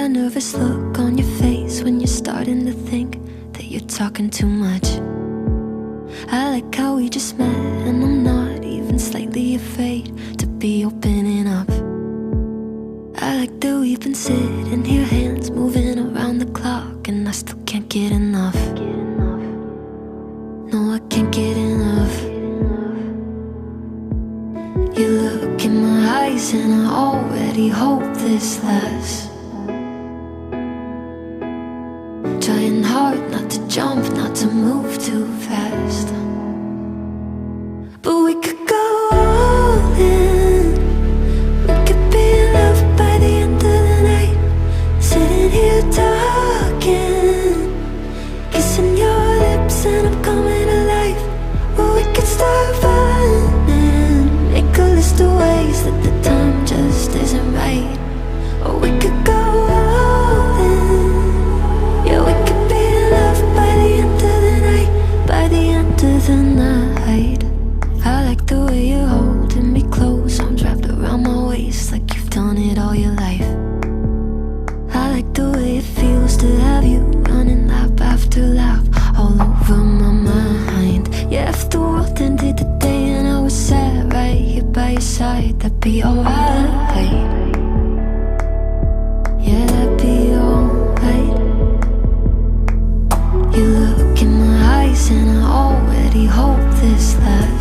that nervous look on your face when you're starting to think that you're talking too much. I like how we just met, and I'm not even slightly afraid to be opening up. I like that we've been sitting here, hands moving around the clock, and I still can't get enough. No, I can't get enough. You look in my eyes and I already hope this lasts. Trying hard not to jump, not to move too fast. But we could go all in. We could be in love by the end of the night. Sitting here talking, kissing your lips and I'm coming alive. Or we could start running, make a list of ways that the time just isn't right. Or we could go all in. Yeah, we could be in love by the end of the night. By the end of the night. I like the way you're holding me close, arms wrapped around my waist like you've done it all your life. I like the way it feels to have you running lap after lap all over my mind. Yeah, if the world ended today and I was sat right here by your side, that'd be alright. Yeah, that'd be alright. You look in my eyes and I already hope this lasts.